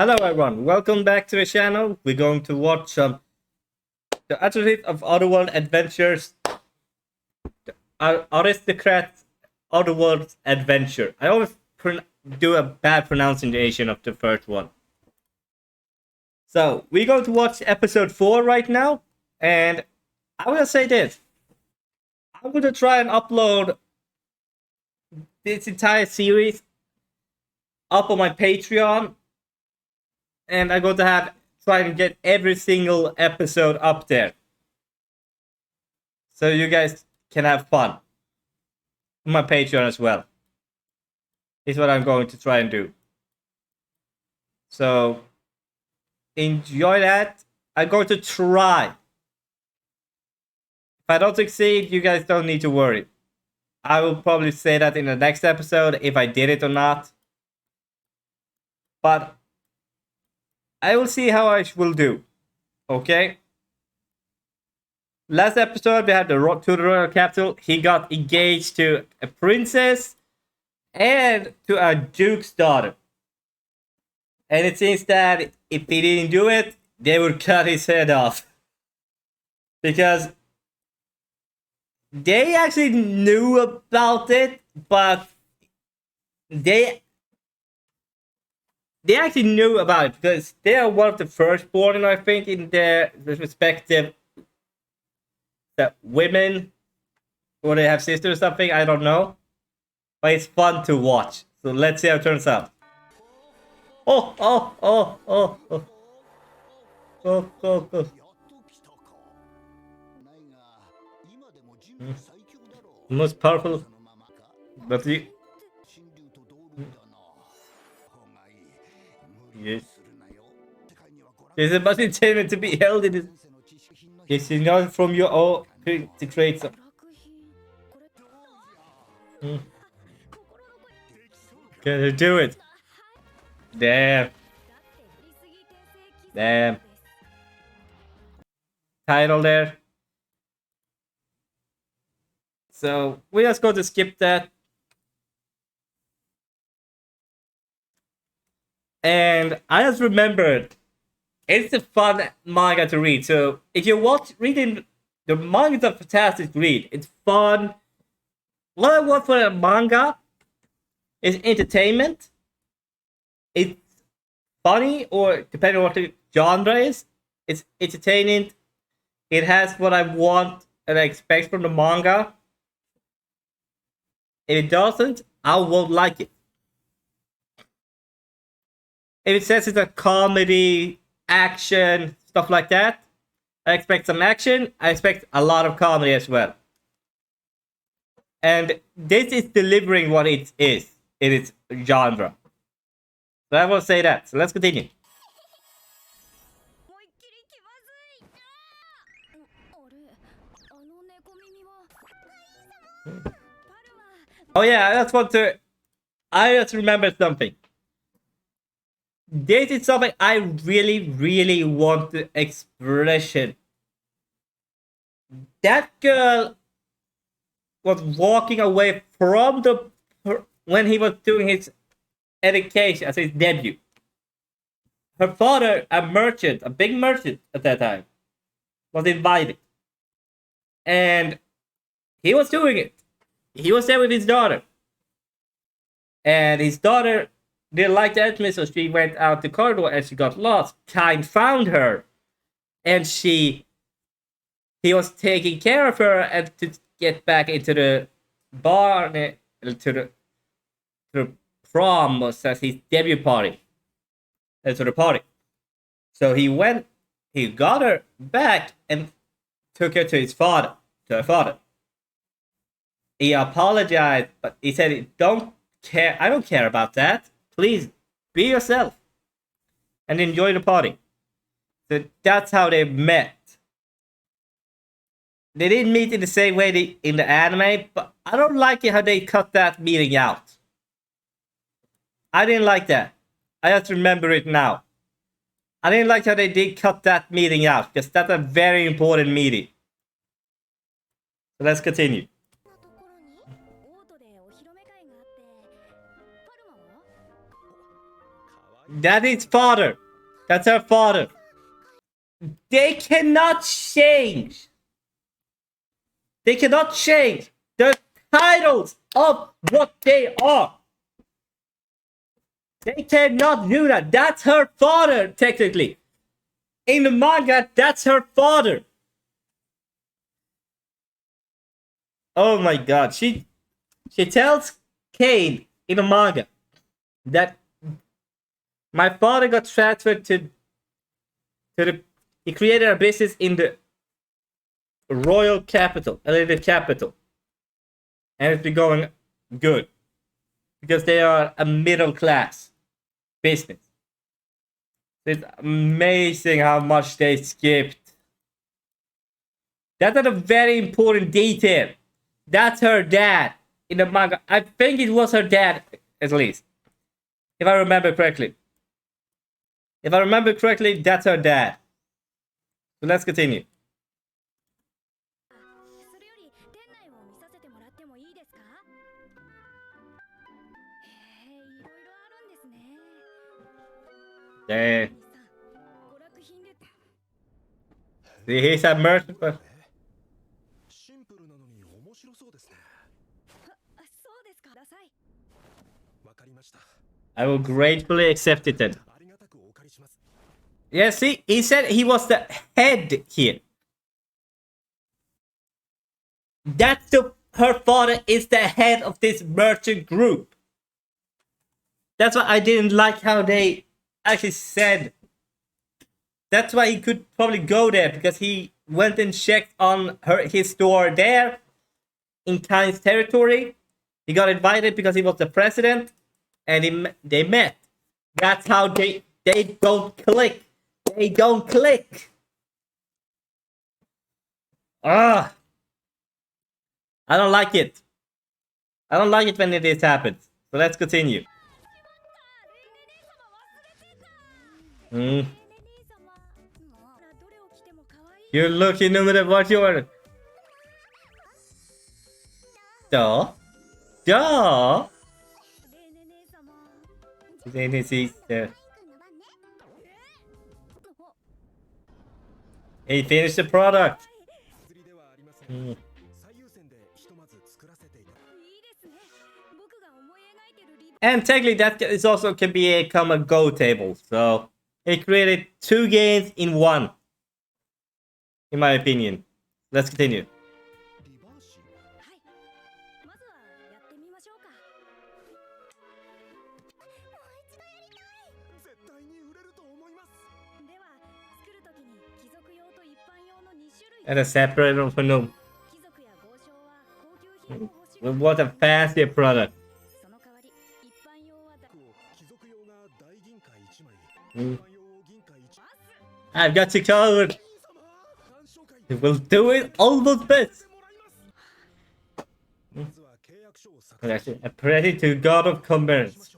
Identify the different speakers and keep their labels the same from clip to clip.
Speaker 1: Hello everyone, welcome back to the channel. We're going to watch the Athlete of Otherworld Adventures, Aristocrat Otherworld Adventure. I always do a bad pronunciation of the first one. So, we're going to watch episode 4 right now, and I will say this. I'm going to try and upload this entire series up on my Patreon, and I'm going to try and get every single episode up there, so you guys can have fun on my Patreon as well. Is what I'm going to try and do. So enjoy that. I'm going to try. If I don't succeed, you guys don't need to worry. I will probably say that in the next episode if I did it or not. But I will see how I will do. Okay? Last episode we had the road to the royal capital. He got engaged to a princess and to a duke's daughter. And it seems that if he didn't do it, they would cut his head off. Because they actually knew about it, but they actually knew about it because they are one of the firstborn, I think, in their respective women, or they have sisters or something. I don't know, but it's fun to watch. So let's see how it turns out. Oh, oh, oh, oh, oh, oh, oh, oh. Most powerful, but you. Yes. There's a much entertainment to be held in this. Yes, you know from your own to create some. Can you do it? Damn. Damn. Title there. So we're just going to skip that. And I just remembered, it's a fun manga to read. So if you reading the manga, is a fantastic read. It's fun. What I want for a manga is entertainment. It's funny, or depending on what the genre is, it's entertaining. It has what I want and I expect from the manga. If it doesn't, I won't like it. If it says it's a comedy, action, stuff like that, I expect some action. I expect a lot of comedy as well. And this is delivering what it is in its genre. So I will say that. So let's continue. Oh yeah, I just remembered something. This is something I really want to expression. That girl was walking away from when he was doing his education as his debut. Her father, a merchant, a big merchant at that time, was invited. And he was doing it. He was there with his daughter. And his daughter didn't like the atmosphere, so she went out the corridor and she got lost. Kind found her. And he was taking care of her and to get back into the bar, to the prom, was as his debut party. To the party. So he got her back and took her to her father. He apologized, but he said, I don't care about that. Please, be yourself. And enjoy the party. So that's how they met. They didn't meet in the same way in the anime, but I don't like it how they cut that meeting out. I didn't like that. I just remember it now. I didn't like how they did cut that meeting out, because that's a very important meeting. So let's continue. That is father. That's her father. They cannot change. They cannot change the titles of what they are. They cannot do that. That's her father, technically. In the manga, that's her father. Oh my god. She tells Kane in the manga that my father got transferred to the... He created a business in the royal capital, the capital. And it's been going good. Because they are a middle class business. It's amazing how much they skipped. That's a very important detail. That's her dad in the manga. I think it was her dad, at least. If I remember correctly. If I remember correctly, that's her dad. So let's continue. There. He's a merchant. I will gratefully accept it then. Yeah, see, he said he was the head here. That's her father is the head of this merchant group. That's why I didn't like how they actually said. That's why he could probably go there, because he went and checked on his store there in Kain's territory. He got invited because he was the president, and they met. That's how they don't click. They don't click. I don't like it. I don't like it when this happens. So let's continue. You're looking no matter what you are. Duh. He finished the product. And technically that is also can be a common Go table. So it created 2 games in 1. In my opinion. Let's continue. And a separator for no. What a fancy product. I've got you covered. We'll do it almost best. I'm ready to God of Commerce.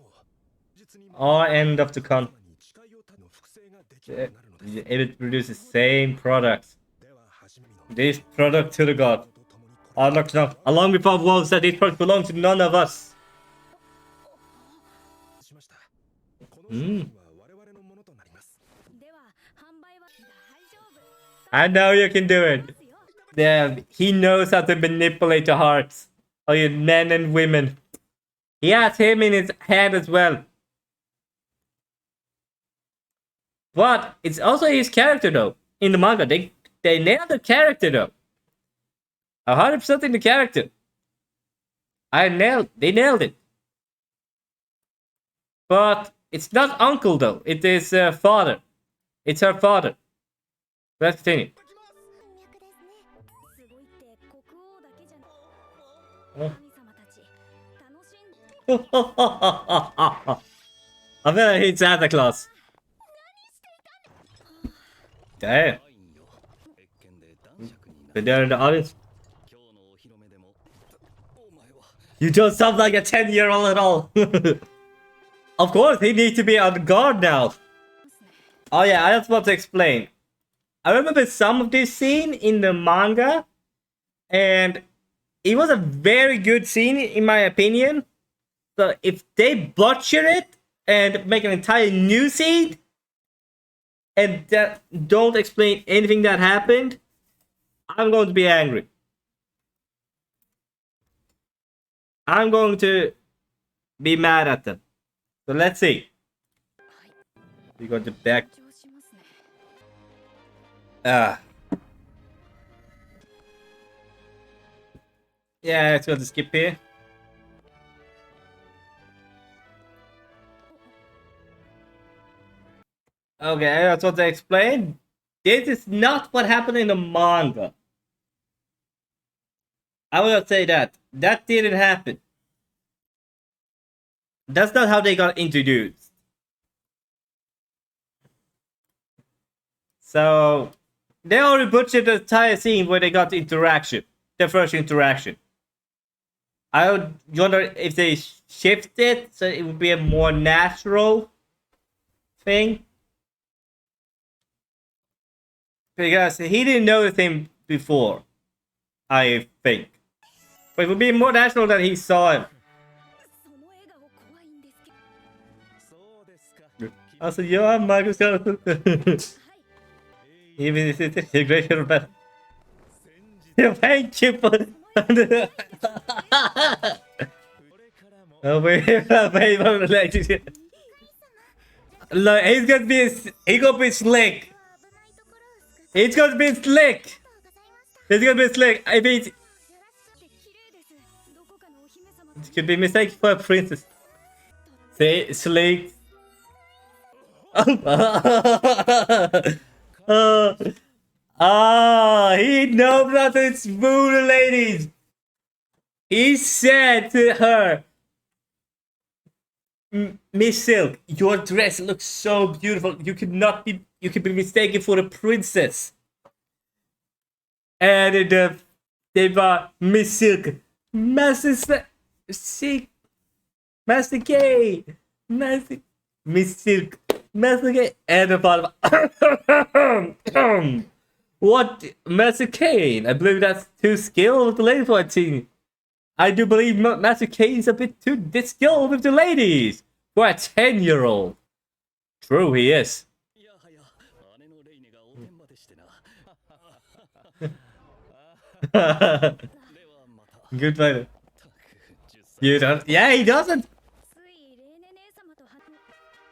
Speaker 1: Or end of the con. It produces the same products. This product to the god. Along with our wolves that this product belongs to none of us. I know you can do it. Yeah, he knows how to manipulate the hearts of your men and women. He has him in his hand as well. But it's also his character though. In the manga, they nailed the character though. 100% in the character. They nailed it. But it's not uncle though. It is father. It's her father. Let's continue. I bet I hate Santa Claus. Damn. But they're in the audience. You don't sound like a 10-year-old at all. Of course, he needs to be on guard now. Oh yeah, I just want to explain. I remember some of this scene in the manga, and it was a very good scene in my opinion. So if they butcher it, and make an entire new scene and that don't explain anything that happened, I'm going to be angry. I'm going to be mad at them. So let's see. We got the back. Yeah, let's go to skip here. Okay, that's what they explained. This is not what happened in the manga. I will say that. That didn't happen. That's not how they got introduced. So, they already butchered the entire scene where they got the interaction. The first interaction. I would wonder if they shift it so it would be a more natural thing. Because he didn't know the thing before, I think. But it would be more natural that he saw him. Also, you are Marcus. Even if it's a great or better. Thank you for. Oh, wait, look, he's gonna be slick. He's gonna be slick. He's gonna be slick. I mean, it could be mistaken for a princess. Say slick. He knows not to smooth the ladies. He said to her, Miss Silk, your dress looks so beautiful. You could be mistaken for a princess. And they were Miss Silk, Master Gay, Miss Silk, Master Gay, and the bottom. What, Master Kane? I believe that's too skilled with the lady for a team. I do believe Master Kane is a bit too skilled with the ladies for a 10-year-old. True, he is. Good fighter. You don't. Yeah, he doesn't.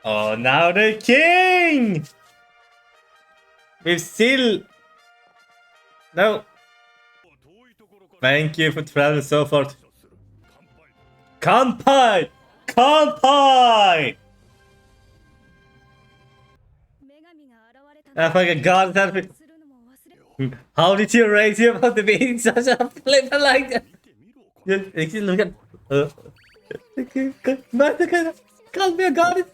Speaker 1: Oh, now the king. We've still. No. Thank you for traveling so far. Kanpai! Kanpai! I fucking god, how did you raise your about to be such a flipper like that? Look at. Call me a goddess.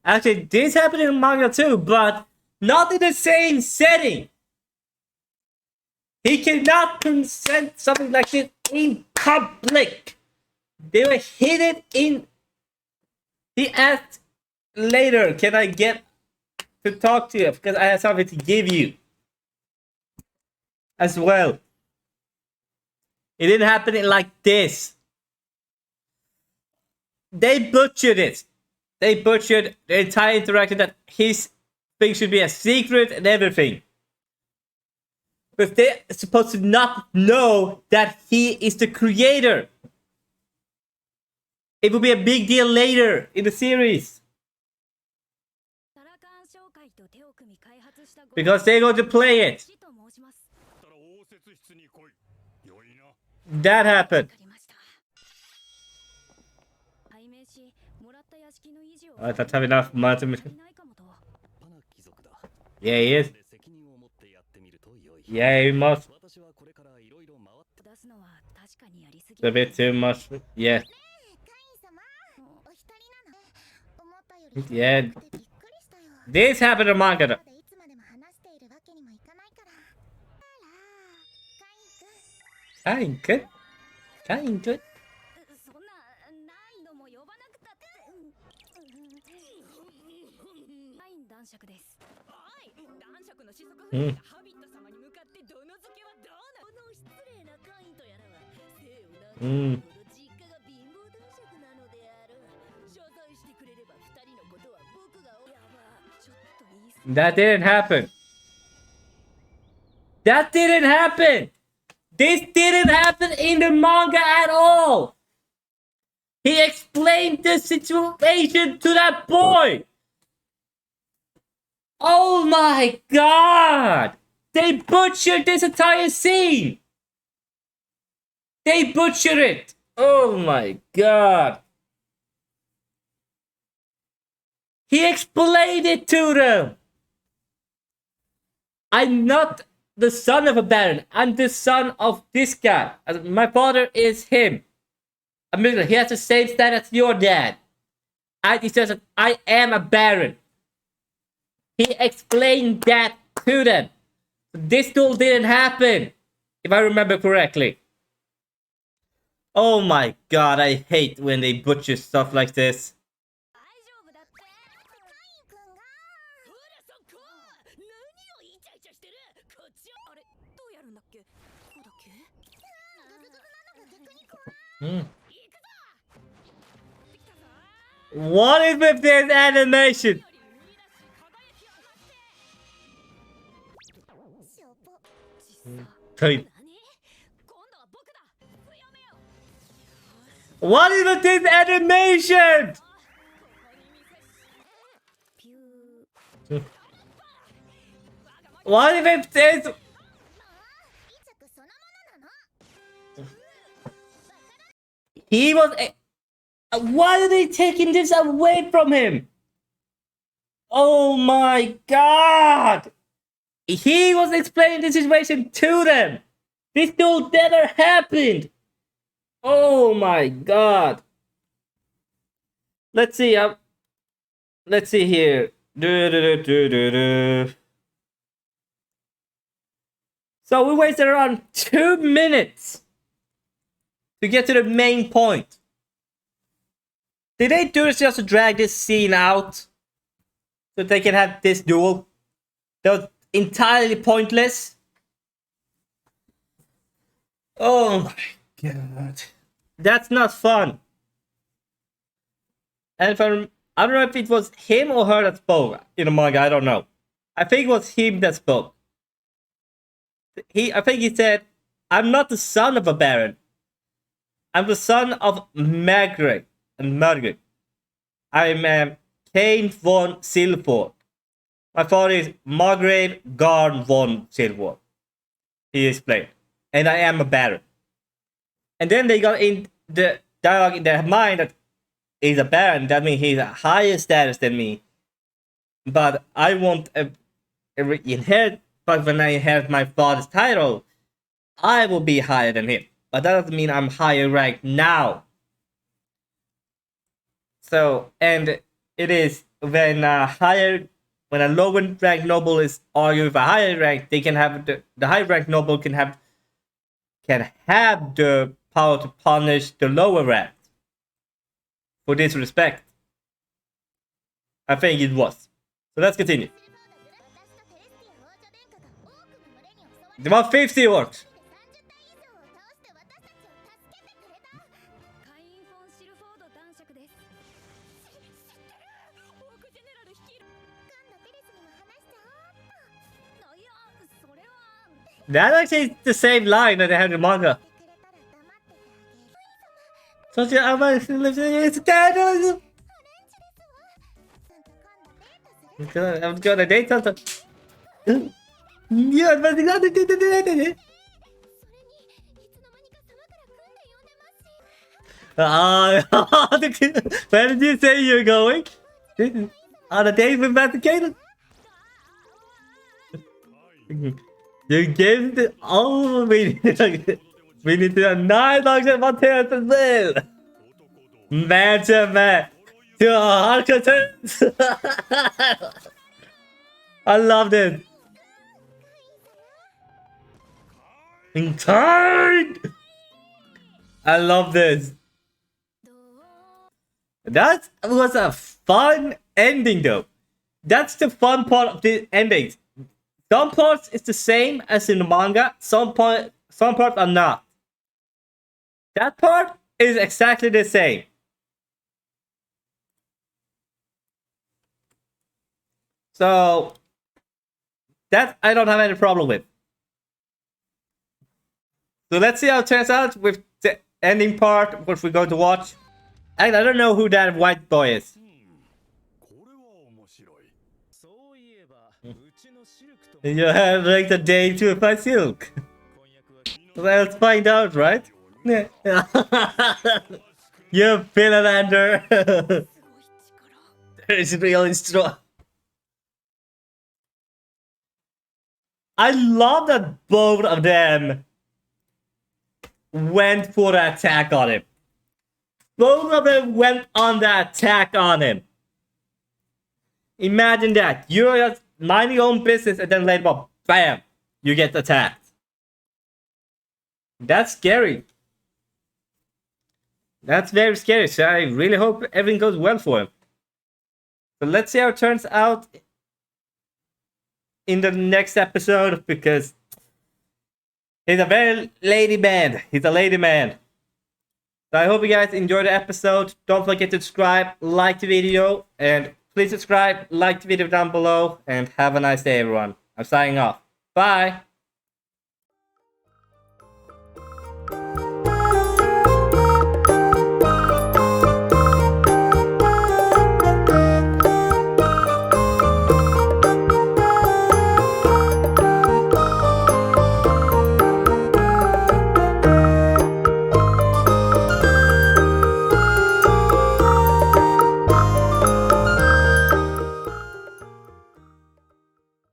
Speaker 1: Actually, this happened in manga too, but not in the same setting. He cannot present something like this in public. They were hidden in. He asked later, "Can I get to talk to you? Because I have something to give you." As well. It didn't happen like this. They butchered it. They butchered the entire interaction that his thing should be a secret and everything. But they're supposed to not know that he is the creator. It will be a big deal later in the series. Because they're going to play it. That happened. That's have enough money. Yeah, he is. Yeah, he must. It's a bit too much. Yeah. Yeah. This happened in manga. Good. Good. Mm. That didn't happen. That didn't happen. This didn't happen in the manga at all. He explained the situation to that boy. Oh my god! They butchered this entire scene. They butchered it. Oh my god. He explained it to them. I'm not the son of a baron. I'm the son of this guy. My father is him. He has the same status as your dad. It's just that I am a baron. He explained that to them. This duel didn't happen, if I remember correctly. Oh my god, I hate when they butcher stuff like this. What is with this animation? What is with this animation? What is with this? He was. Why are they taking this away from him? Oh my god! He was explaining the situation to them. This duel never happened. Oh my god. Let's see. Let's see here. So we wasted around 2 minutes to get to the main point. Did they do this just to drag this scene out so they can have this duel? That was entirely pointless. Oh my god. That's not fun. And if I don't know if it was him or her that spoke in the manga, I don't know. I think it was him that spoke. I think he said, I'm not the son of a baron. I'm the son of Margaret. I'm Kane von Silford. My father is Margrave Garn von Silford. He explained. And I am a baron. And then they got in the dialogue in their mind that he's a baron. That means he's a higher status than me. But I won't inherit. But when I inherit my father's title, I will be higher than him. But that doesn't mean I'm higher ranked now. So, and it is when when a lower ranked noble is arguing with a higher rank, they can have the higher ranked noble can have the power to punish the lower rank for disrespect. I think it was. So let's continue. About 50 orcs. That actually is the same line that they have in the manga. I'm gonna date something. Yeah, but where did you say you're going? On a date with Master Kaden? You gave the we need to 9 dogs and 1 tail as well. Man. I love this. Inside. I love this. That was a fun ending though. That's the fun part of the endings. Some parts is the same as in the manga. Some parts are not. That part is exactly the same. So that I don't have any problem with. So let's see how it turns out with the ending part, what we're going to watch. And I don't know who that white boy is. You have like the day to find silk. Let's find out, right? You Finlander. There is really strong. I love that both of them went for the attack on him. Both of them went on the attack on him. Imagine that. You're just minding your own business and then later on, bam, you get attacked. That's scary. That's very scary. So I really hope everything goes well for him. So let's see how it turns out in the next episode, because he's a very lady man. He's a lady man. So I hope you guys enjoyed the episode. Don't forget to subscribe, like the video, and please subscribe, like the video down below, and have a nice day, everyone. I'm signing off. Bye.